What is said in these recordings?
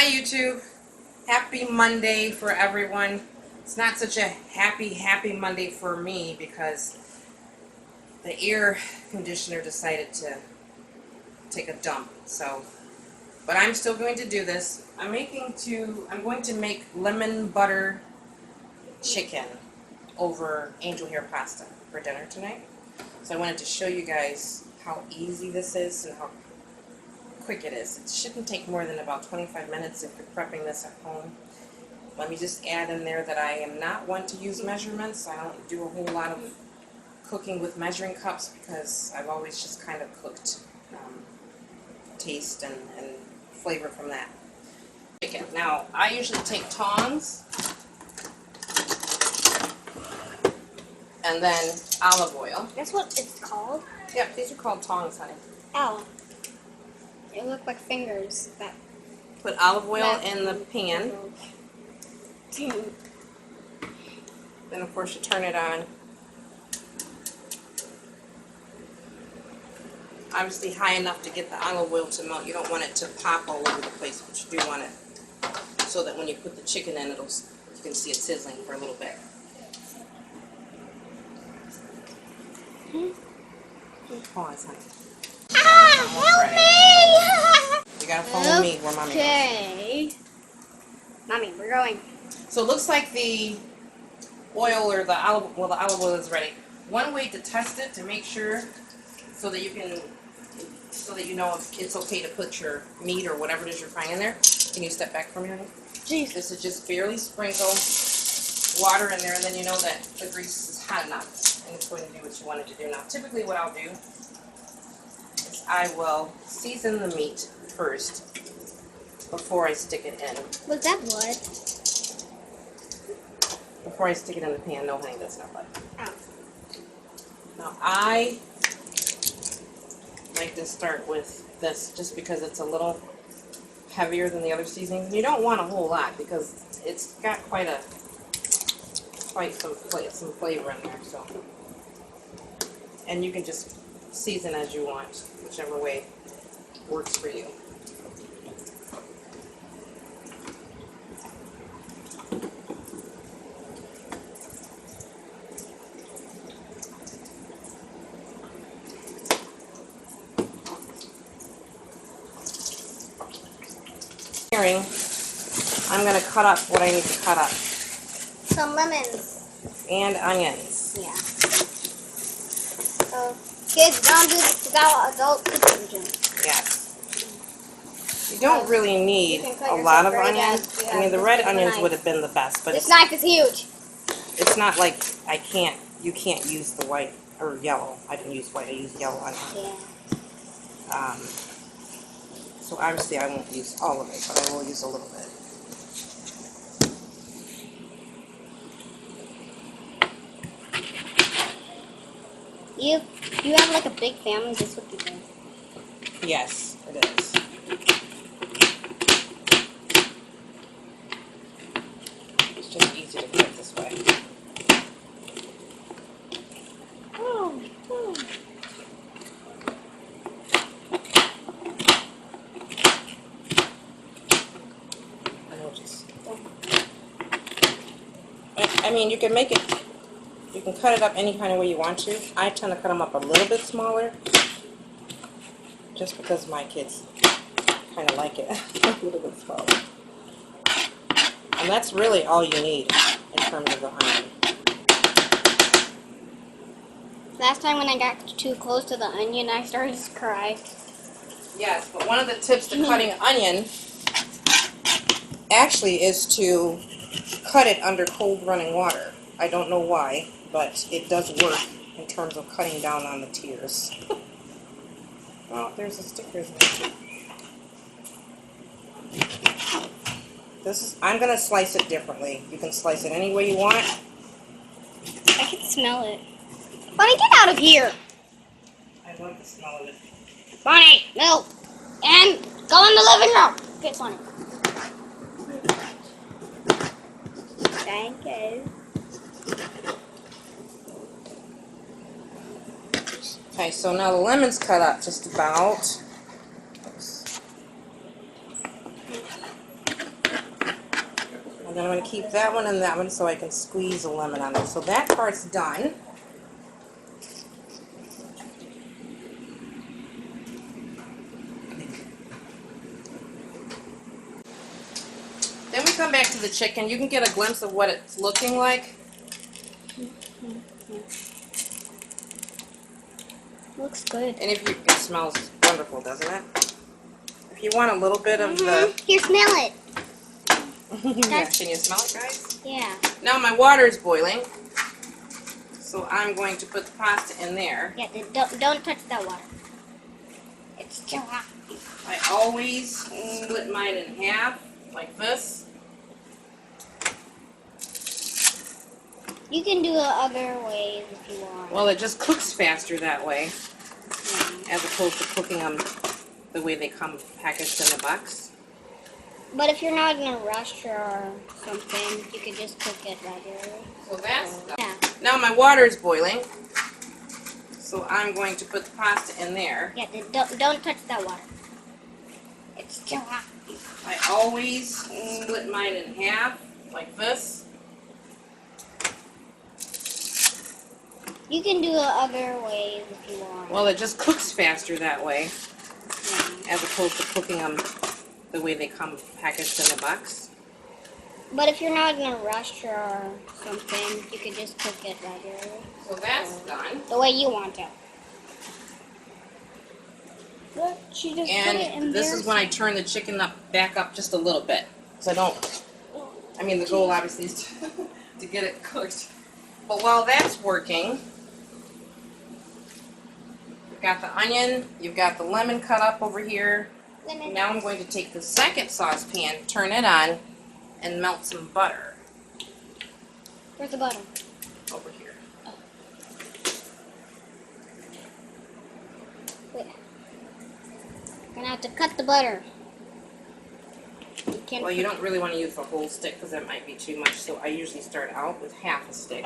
Hi YouTube. Happy Monday for everyone. It's not such a happy Monday for me because the air conditioner decided to take a dump. But I'm still going to do this. I'm going to make lemon butter chicken over angel hair pasta for dinner tonight. So I wanted to show you guys how easy this is and how quick it is. It shouldn't take more than about 25 minutes if you're prepping this at home. Let me just add in there that I am not one to use measurements. I don't do a whole lot of cooking with measuring cups because I've always just kind of cooked taste and flavor from that. Chicken. Now, I usually take tongs and then olive oil. That's what it's called? Yep, these are called tongs, honey. Oh. They look like fingers. That Put olive oil in the pan. Then, of course, you turn it on. Obviously high enough to get the olive oil to melt. You don't want it to pop all over the place, but you do want it so that when you put the chicken in, you can see it sizzling for a little bit. Pause, honey. Help me! You gotta follow me where mommy goes. Okay. Mommy, we're going. So it looks like the oil or the olive oil is ready. One way to test it to make sure so that you know if it's okay to put your meat or whatever it is you're frying in there. Can you step back from here? Jeez. This is just barely sprinkle water in there, and then you know that the grease is hot enough and it's going to do what you want it to do. Now, typically what I'll do is I will season the meat first before I stick it in. Was that blood? Before I stick it in the pan. No, honey, that's not blood. Oh. Now, I like to start with this just because it's a little heavier than the other seasonings. You don't want a whole lot because it's got quite some flavor in there. So, and you can just season as you want, whichever way works for you. I'm going to cut up what I need to cut up. Some lemons. And onions. Yeah. So, kids, don't do this without adult supervision. Yes. You don't really need a lot of onions. I mean, the red onions would have been the best, but this knife is huge. It's not like you can't use the white or yellow. I didn't use white, I used yellow onion. Yeah. So obviously I won't use all of it, but I will use a little bit. You have like a big family, this would be good. Yes, it is. It's just easier to cook this way. I mean, you can cut it up any kind of way you want to. I tend to cut them up a little bit smaller, just because my kids kind of like it a little bit smaller. And that's really all you need in terms of the onion. Last time when I got too close to the onion, I started to cry. Yes, but one of the tips to cutting onion actually is to cut it under cold running water. I don't know why, but it does work in terms of cutting down on the tears. Oh, there's the stickers there. I'm going to slice it differently. You can slice it any way you want. I can smell it. Bonnie, get out of here! I like the smell of it. Bonnie, no! And go in the living room! Get Bonnie. Thank you. Okay, so now the lemon's cut up just about. Oops. I'm going to keep that one and that one so I can squeeze a lemon on there. So that part's done. Then we come back to the chicken. You can get a glimpse of what it's looking like. Looks good. And if you, it smells wonderful, doesn't it? If you want a little bit of the... Here, smell it. Yeah, can you smell it, guys? Yeah. Now my water is boiling. So I'm going to put the pasta in there. Yeah, don't touch that water. It's too hot. I always split mine in half, like this. You can do it other ways if you want. Well, it just cooks faster that way, Yeah. as opposed to cooking them the way they come packaged in the box. But if you're not in a rush or something, you could just cook it regularly. So that's done. Yeah. Now my water is boiling. So I'm going to put the pasta in there. Yeah, don't touch that water. It's too hot. I always split mine in half, like this. You can do it other ways if you want. Well, it just cooks faster that way, Yeah. as opposed to cooking them the way they come packaged in the box. But if you're not in a rush or something, you could just cook it regularly. So that's done. The way you want to. Look, she just put it in And this there. is when I turn the chicken back up just a little bit. So I don't, I mean the goal obviously is to get it cooked. But while that's working, you've got the onion, you've got the lemon cut up over here. Now I'm going to take the second saucepan, turn it on, and melt some butter Where's the butter? over here. Wait. I'm gonna have to cut the butter. You can't Well, you don't really want to use the whole stick because that might be too much, so I usually start out with half a stick.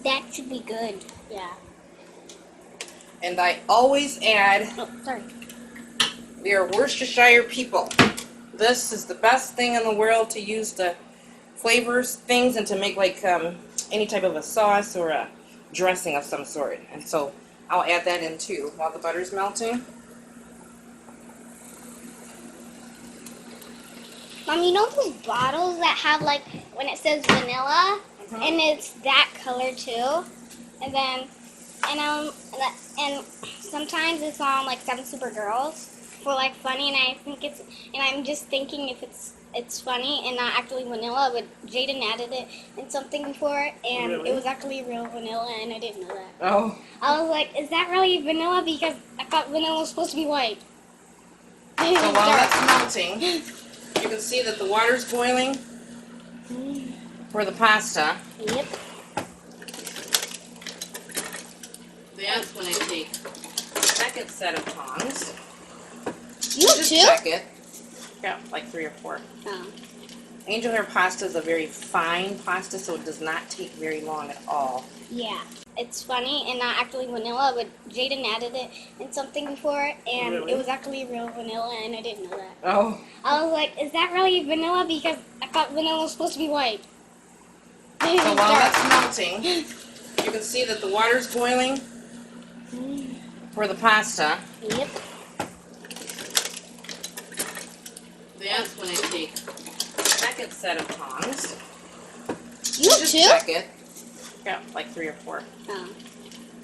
That should be good. Yeah. And I always add, Oh, sorry. we are Worcestershire people. This is the best thing in the world to use to flavor things and to make like any type of a sauce or a dressing of some sort. And so I'll add that in too while the butter's melting. Mom, you know those bottles that have like when it says vanilla and it's that color too, and then and sometimes it's on like Seven Super Girls for like funny, and I think it's and I'm just thinking if it's funny and not actually vanilla, but Jaden added it in something before, and Really? it was actually real vanilla, and I didn't know that. Oh, I was like, is that really vanilla? Because I thought vanilla was supposed to be white. so while that's melting, you can see that the water's boiling for the pasta. Yep. That's when I take the second set of tongs. You Just too? check it. Yeah, like 3 or 4. Oh. Angel hair pasta is a very fine pasta, so it does not take very long at all. Yeah. It's funny and not actually vanilla, but Jaden added it in something before, and Really? it was actually real vanilla, and I didn't know that. Oh, I was like, is that really vanilla? Because I thought vanilla was supposed to be white. so while that's melting, you can see that the water's boiling for the pasta. Yep. That's when I take the second set of tongs. You Just too? check it. Yeah, like 3 or 4. Oh.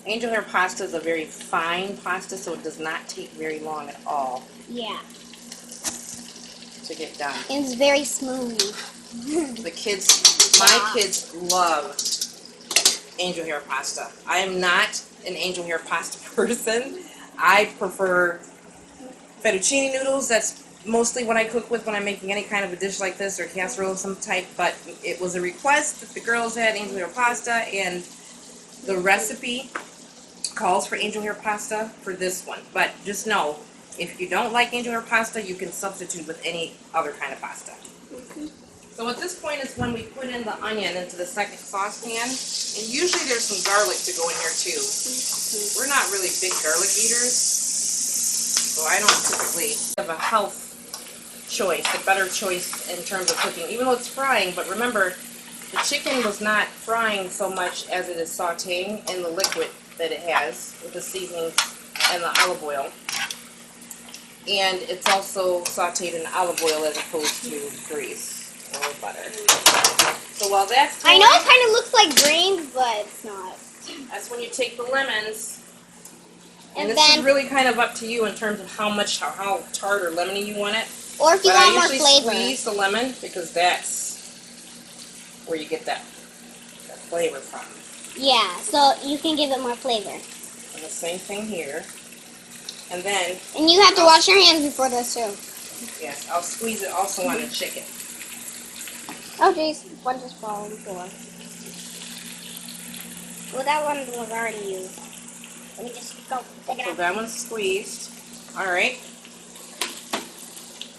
Angel hair pasta is a very fine pasta, so it does not take very long at all Yeah. to get done. It's very smooth. The kids, my kids love angel hair pasta. I am not an angel hair pasta person. I prefer fettuccine noodles. That's mostly what I cook with when I'm making any kind of a dish like this or casserole of some type, but it was a request that the girls had angel hair pasta, and the recipe calls for angel hair pasta for this one. But just know, if you don't like angel hair pasta, you can substitute with any other kind of pasta. So at this point is when we put in the onion into the second saucepan, and usually there's some garlic to go in here too. We're not really big garlic eaters, so I don't typically have a health choice, the better choice in terms of cooking, even though it's frying. But remember, the chicken was not frying so much as it is sauteing in the liquid that it has with the seasonings and the olive oil. And it's also sauteed in olive oil as opposed to grease or butter. So while that's I going, know it kind of looks like grains, but it's not. that's when you take the lemons. And And this then, is really kind of up to you in terms of how tart or lemony you want it. or if you But I want more usually flavor. squeeze the lemon because that's where you get that flavor from. Yeah, so you can give it more flavor. And the same thing here. And then, And you have to wash your hands before this too. yes, I'll squeeze it also on the chicken. Oh jeez, one just fell on the floor. Well, that one was already used. Let me just go pick it So up. that one's squeezed. All right.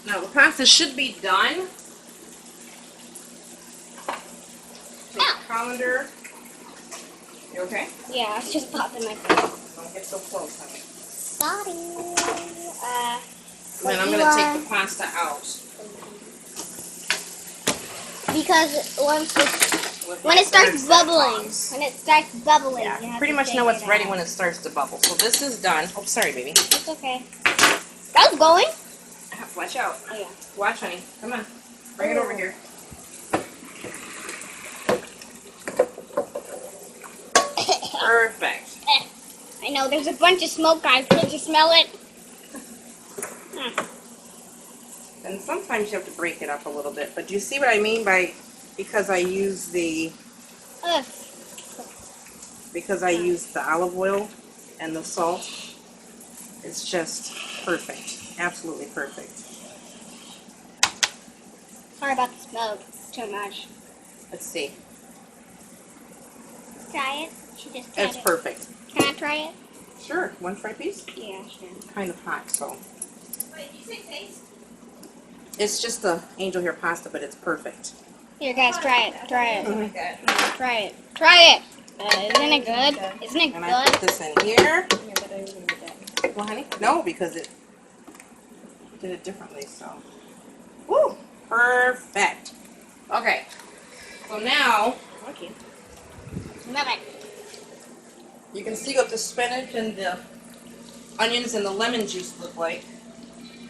Now the pasta should be done. Take Ow. the colander. You okay? Yeah, it's just popping my face. Don't get so close, honey. Sorry. And then I'm going to take the pasta out. Because with when my it starts third set of bubbling, tongs. you have Yeah, to pretty much take know it's it ready out. when it starts to bubble. So this is done. Oh, sorry, baby. It's okay. That was going. Watch out. Oh yeah. Watch, honey. Come on. Bring it over here. Perfect. I know there's a bunch of smoke, guys. Can't you smell it? And sometimes you have to break it up a little bit. But do you see what I mean by because I use the Ugh. olive oil and the salt? It's just perfect. Absolutely perfect. Sorry about the smoke. It's too much. Let's see. Try it. She just tried It's it. perfect. Can I try it? Sure. One fry piece? Yeah, sure. Kind of hot, so. Wait, did you say taste? It's just the angel hair pasta, but it's perfect. Here, guys, try it. Try it. Mhm. Try it. Try it. Isn't it good? Isn't it And I put good? this in here. Well, honey, no, because it did it differently, so. Woo! Perfect. Okay. So now, Love it. you can see what the spinach and the onions and the lemon juice look like.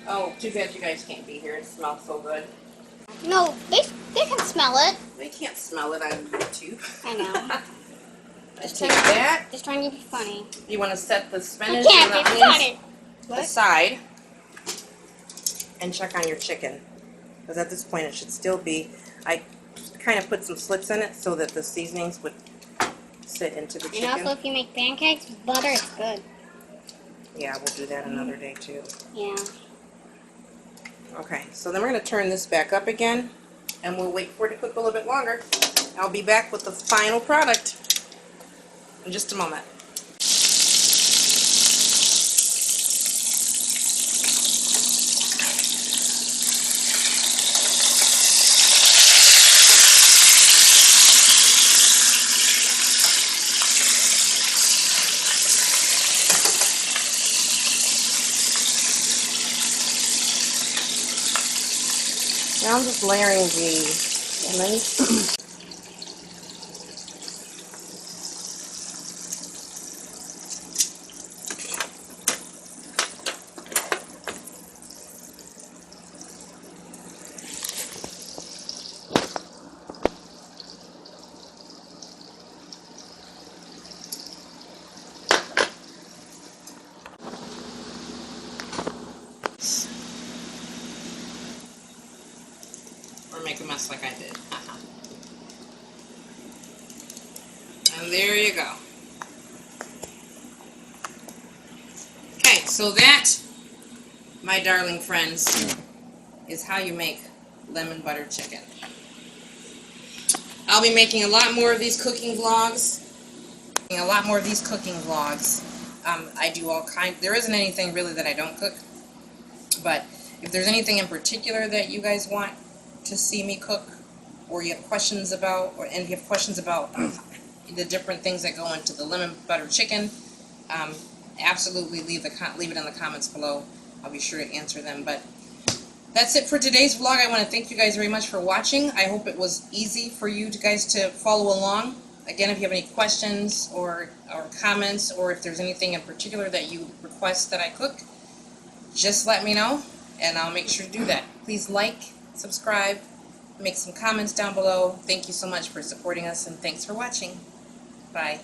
Oh, too bad you guys can't be here. It smells so good. No, they can smell it. They can't smell it on YouTube. I know. Just take that. Just trying to be funny. You want to set the I spinach can't and be the onions funny. aside and check on your chicken. Because at this point it should still be, I kind of put some slits in it so that the seasonings would sit into the And chicken. also, if you make pancakes with butter, it's good. Yeah, we'll do that another day too. Yeah. Okay, so then we're going to turn this back up again and we'll wait for it to cook a little bit longer. I'll be back with the final product in just a moment. Now I'm just layering the lemons. Or make a mess like I did. And there you go. Okay, so that, my darling friends, is how you make lemon butter chicken. I'll be making a lot more of these cooking vlogs. I do all kinds. There isn't anything really that I don't cook. But if there's anything in particular that you guys want to see me cook, or you have questions about, and you have questions about the different things that go into the lemon butter chicken, absolutely leave it in the comments below. I'll be sure to answer them. But That's it for today's vlog. I want to thank you guys very much for watching. I hope it was easy for you guys to follow along. Again, if you have any questions or comments, or if there's anything in particular that you request that I cook, just let me know, and I'll make sure to do that. Please like, subscribe, make some comments down below. Thank you so much for supporting us, and thanks for watching. Bye.